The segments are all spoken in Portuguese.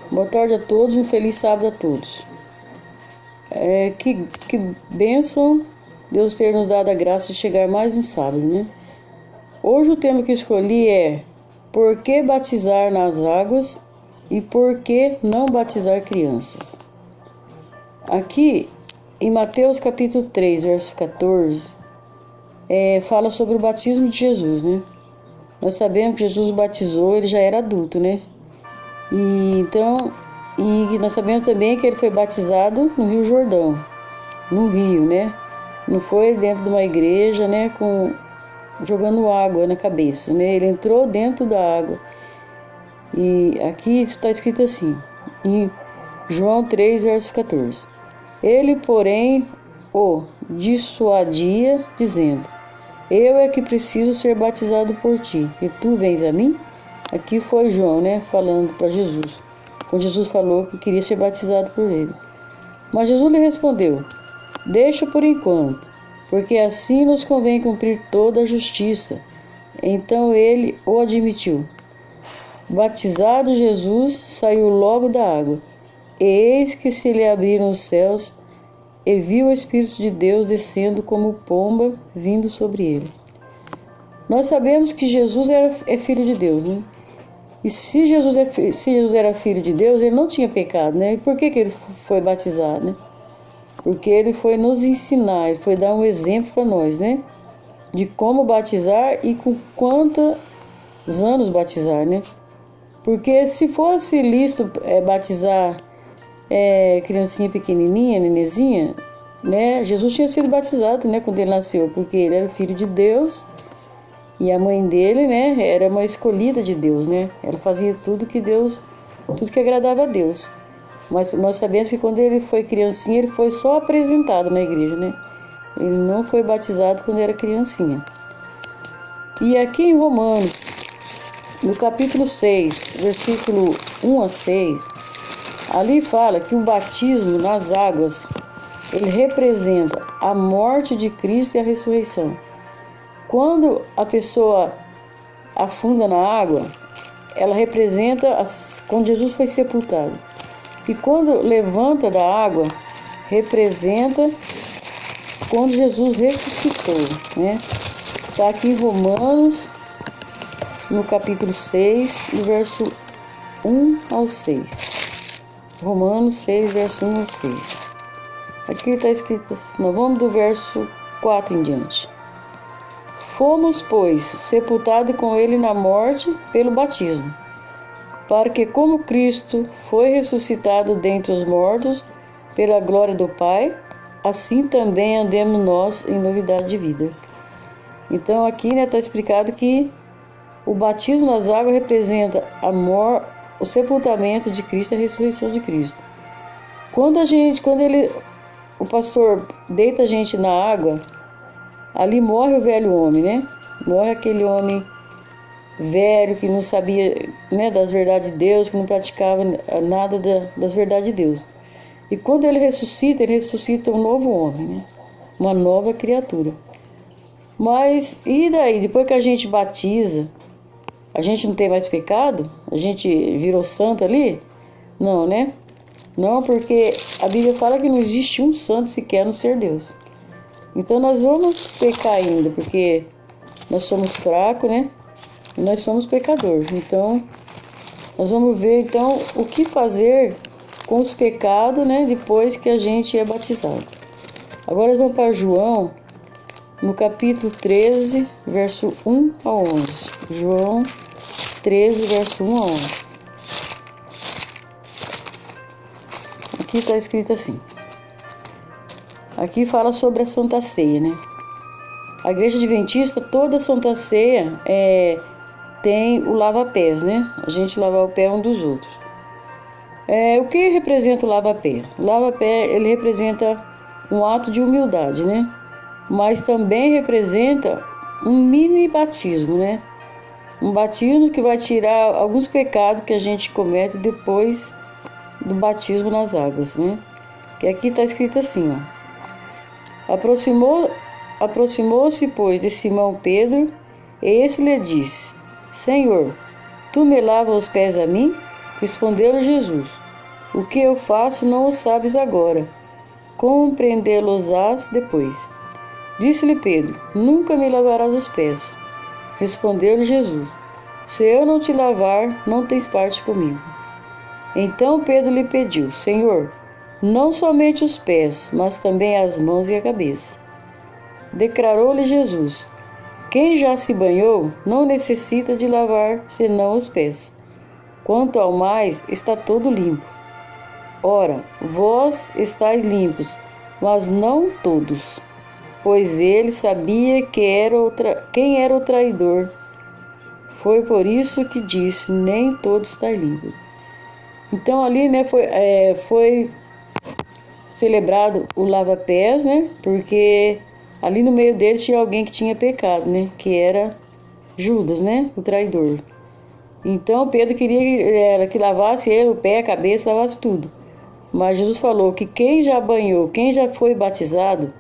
Boa tarde a todos e um feliz sábado a todos. Que bênção Deus ter nos dado a graça de chegar mais um sábado, né? Hoje o tema que escolhi é por que batizar nas águas e por que não batizar crianças. Aqui em Mateus capítulo 3, verso 14, fala sobre o batismo de Jesus, né? Nós sabemos que Jesus batizou, ele já era adulto, né? E nós sabemos também que ele foi batizado no Rio Jordão, no rio, né? Não foi dentro de uma igreja, né? Jogando água na cabeça, né? Ele entrou dentro da água. E aqui está escrito assim, em João 3, verso 14. Ele, porém, o dissuadia, dizendo: eu é que preciso ser batizado por ti, e tu vens a mim? Aqui foi João, né, falando para Jesus, quando Jesus falou que queria ser batizado por ele. Mas Jesus lhe respondeu: deixa por enquanto, porque assim nos convém cumprir toda a justiça. Então ele o admitiu. Batizado Jesus, saiu logo da água, e eis que se lhe abriram os céus, e viu o Espírito de Deus descendo como pomba, vindo sobre ele. Nós sabemos que Jesus é filho de Deus, né? E se Jesus era filho de Deus, ele não tinha pecado, né? E por que ele foi batizado, né? Porque ele foi nos ensinar, ele foi dar um exemplo para nós, né? De como batizar e com quantos anos batizar, né? Porque se fosse lícito batizar criancinha pequenininha, nenezinha, né? Jesus tinha sido batizado, né? Quando ele nasceu, porque ele era filho de Deus. E a mãe dele, né, era uma escolhida de Deus, né? Ela fazia tudo que agradava a Deus. Mas nós sabemos que quando ele foi criancinha, ele foi só apresentado na igreja, né? Ele não foi batizado quando era criancinha. E aqui em Romanos, no capítulo 6, versículo 1 a 6, ali fala que o batismo nas águas, ele representa a morte de Cristo e a ressurreição. Quando a pessoa afunda na água, ela representa quando Jesus foi sepultado. E quando levanta da água, representa quando Jesus ressuscitou, né? Está aqui em Romanos, no capítulo 6, do verso 1 ao 6. Romanos 6, verso 1 ao 6. Aqui está escrito assim, nós vamos do verso 4 em diante. Fomos, pois, sepultados com ele na morte pelo batismo, para que, como Cristo foi ressuscitado dentre os mortos pela glória do Pai, assim também andemos nós em novidade de vida. Então aqui está explicado que o batismo nas águas representa o sepultamento de Cristo e a ressurreição de Cristo. Quando o pastor deita a gente na água, ali morre o velho homem, né? Morre aquele homem velho que não sabia, né, das verdades de Deus, que não praticava nada das verdades de Deus. E quando ele ressuscita um novo homem, né? Uma nova criatura. Mas e daí? Depois que a gente batiza, a gente não tem mais pecado? A gente virou santo ali? Não, né? Não, porque a Bíblia fala que não existe um santo sequer a não ser Deus. Então nós vamos pecar ainda, porque nós somos fracos, né? E nós somos pecadores. Então, nós vamos ver então o que fazer com os pecados, né? Depois que a gente é batizado. Agora nós vamos para João, no capítulo 13, verso 1 a 11. João 13, verso 1 a 11. Aqui está escrito assim. Aqui fala sobre a Santa Ceia, né? A Igreja Adventista, toda Santa Ceia tem o lava-pés, né? A gente lavar o pé um dos outros. O que representa o lava-pé? O lava-pé, ele representa um ato de humildade, né? Mas também representa um mini batismo, né? Um batismo que vai tirar alguns pecados que a gente comete depois do batismo nas águas, né? Que aqui está escrito assim, ó. Aproximou-se, pois, de Simão Pedro, e esse lhe disse: Senhor, tu me lavas os pés a mim? Respondeu-lhe Jesus: O que eu faço não o sabes agora, compreendê-lo-ás depois. Disse-lhe Pedro: Nunca me lavarás os pés. Respondeu-lhe Jesus: Se eu não te lavar, não tens parte comigo. Então Pedro lhe pediu: Senhor, não somente os pés, mas também as mãos e a cabeça. Declarou-lhe Jesus: Quem já se banhou não necessita de lavar senão os pés. Quanto ao mais, está todo limpo. Ora, vós estáis limpos, mas não todos. Pois ele sabia quem era o traidor. Foi por isso que disse: Nem todos estão limpos. Então ali, né, foi celebrado o lava-pés, né? Porque ali no meio deles tinha alguém que tinha pecado, né? Que era Judas, né? O traidor. Então Pedro queria que lavasse ele, o pé, a cabeça, lavasse tudo. Mas Jesus falou que quem já banhou, quem já foi batizado,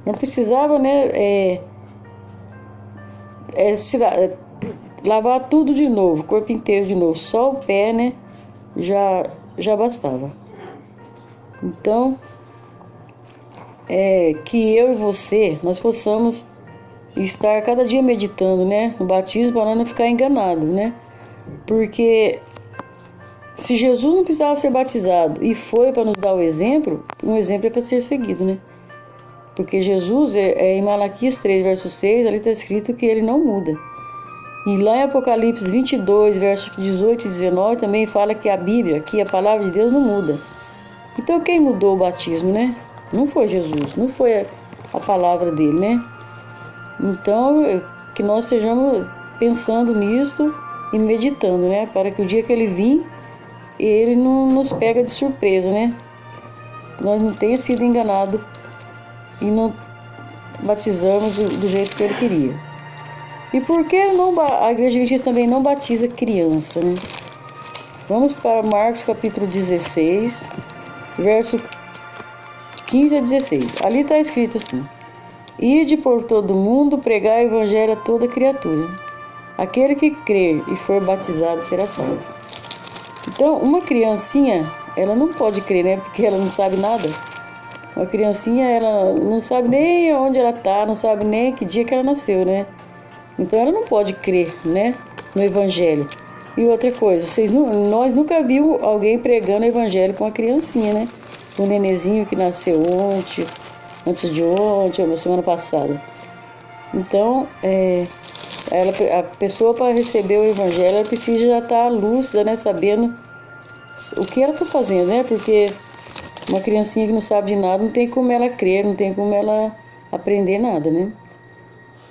não precisava, né? Lavar tudo de novo, o corpo inteiro de novo, só o pé, né? Já bastava. Então, que eu e você, nós possamos estar cada dia meditando, né? No batismo para não ficar enganado, né? Porque se Jesus não precisava ser batizado e foi para nos dar o exemplo, um exemplo é para ser seguido, né? Porque Jesus, em Malaquias 3, verso 6, ali está escrito que ele não muda. E lá em Apocalipse 22, versos 18 e 19, também fala que a Bíblia, que a palavra de Deus não muda. Então quem mudou o batismo, né? Não foi Jesus, não foi a palavra dele, né? Então, que nós estejamos pensando nisso e meditando, né? Para que o dia que ele vir, ele não nos pega de surpresa, né? Nós não tenha sido enganados e não batizamos do jeito que ele queria. E por que a Igreja Adventista também não batiza criança, né? Vamos para Marcos capítulo 16, verso 15 a 16. Ali está escrito assim: Ide por todo mundo, pregar o evangelho a toda criatura. Aquele que crer e for batizado será salvo. Então, uma criancinha, ela não pode crer, né? Porque ela não sabe nada. Uma criancinha, ela não sabe nem onde ela está, não sabe nem que dia que ela nasceu, né? Então ela não pode crer, né, no evangelho. E outra coisa, nós nunca vimos alguém pregando o evangelho com uma criancinha, né? Um nenenzinho que nasceu antes de ontem, ou semana passada. Então, a pessoa para receber o evangelho, ela precisa já estar lúcida, né, sabendo o que ela está fazendo, né? Porque uma criancinha que não sabe de nada, não tem como ela crer, não tem como ela aprender nada, né?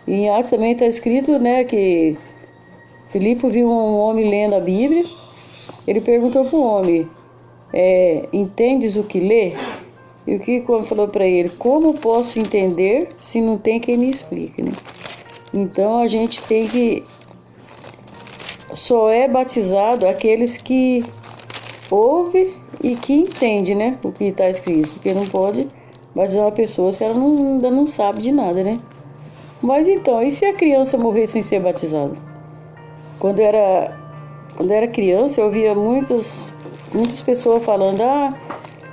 E em Atos também está escrito, né, que Filipe viu um homem lendo a Bíblia. Ele perguntou para o homem: entendes o que lê? E o que o homem falou para ele: como posso entender se não tem quem me explique, né? Então a gente tem que... Só é batizado aqueles que ouvem e que entendem, né, o que está escrito. Porque não pode batizar uma pessoa se ela ainda não sabe de nada, né? Mas então, e se a criança morrer sem ser batizada? Quando era criança, eu ouvia muitas pessoas falando: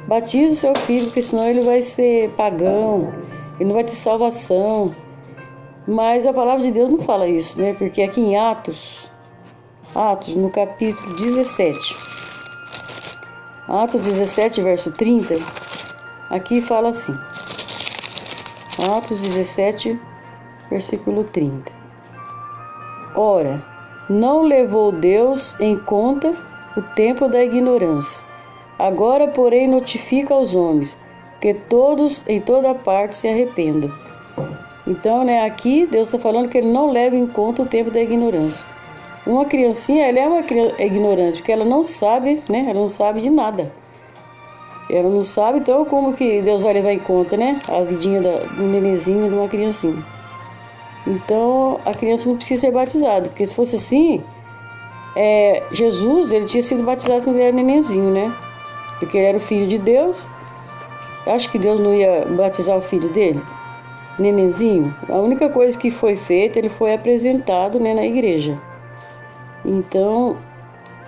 batiza seu filho, porque senão ele vai ser pagão, ele não vai ter salvação. Mas a palavra de Deus não fala isso, né? Porque aqui em Atos, no capítulo 17, Atos 17, verso 30, aqui fala assim, Atos 17, versículo 30. Ora, não levou Deus em conta o tempo da ignorância. Agora, porém, notifica aos homens que todos em toda parte se arrependam. Então, né, aqui Deus está falando que ele não leva em conta o tempo da ignorância. Uma criancinha, ela é uma criança ignorante, porque ela não sabe, né? Ela não sabe de nada. Ela não sabe, então como que Deus vai levar em conta, né? A vidinha do nenenzinho de uma criancinha. Então, a criança não precisa ser batizada, porque se fosse assim, Jesus, ele tinha sido batizado quando ele era nenenzinho, né? Porque ele era o filho de Deus. Acho que Deus não ia batizar o filho dele, nenenzinho. A única coisa que foi feita, ele foi apresentado, né, na igreja. Então,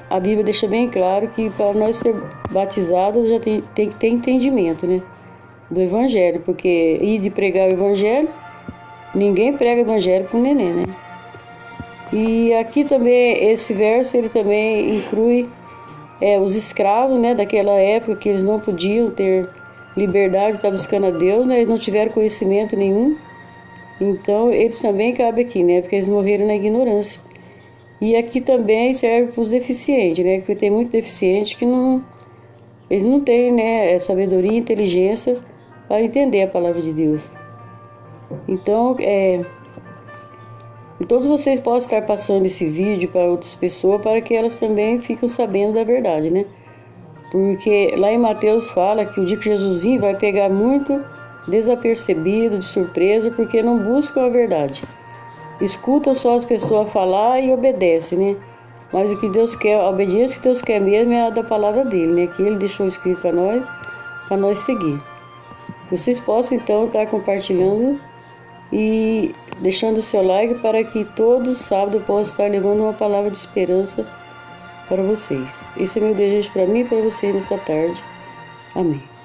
a Bíblia deixa bem claro que para nós ser batizados já tem que ter entendimento, né? Do Evangelho, porque ir de pregar o Evangelho, ninguém prega o Evangelho para um neném, né? E aqui também, esse verso, ele também inclui os escravos, né? Daquela época que eles não podiam ter liberdade, estavam buscando a Deus, né? Eles não tiveram conhecimento nenhum. Então, eles também cabem aqui, né? Porque eles morreram na ignorância. E aqui também serve para os deficientes, né? Porque tem muito deficiente que eles não têm, né, sabedoria e inteligência para entender a palavra de Deus. Então, todos vocês podem estar passando esse vídeo para outras pessoas para que elas também fiquem sabendo da verdade, né? Porque lá em Mateus fala que o dia que Jesus vir vai pegar muito desapercebido, de surpresa, porque não buscam a verdade. Escuta só as pessoas falar e obedece, né? Mas o que Deus quer, a obediência que Deus quer mesmo é a da palavra dele, né? Que ele deixou escrito para nós seguir. Vocês possam então estar compartilhando e deixando o seu like para que todo sábado eu possa estar levando uma palavra de esperança para vocês. Esse é meu desejo para mim e para vocês nessa tarde. Amém.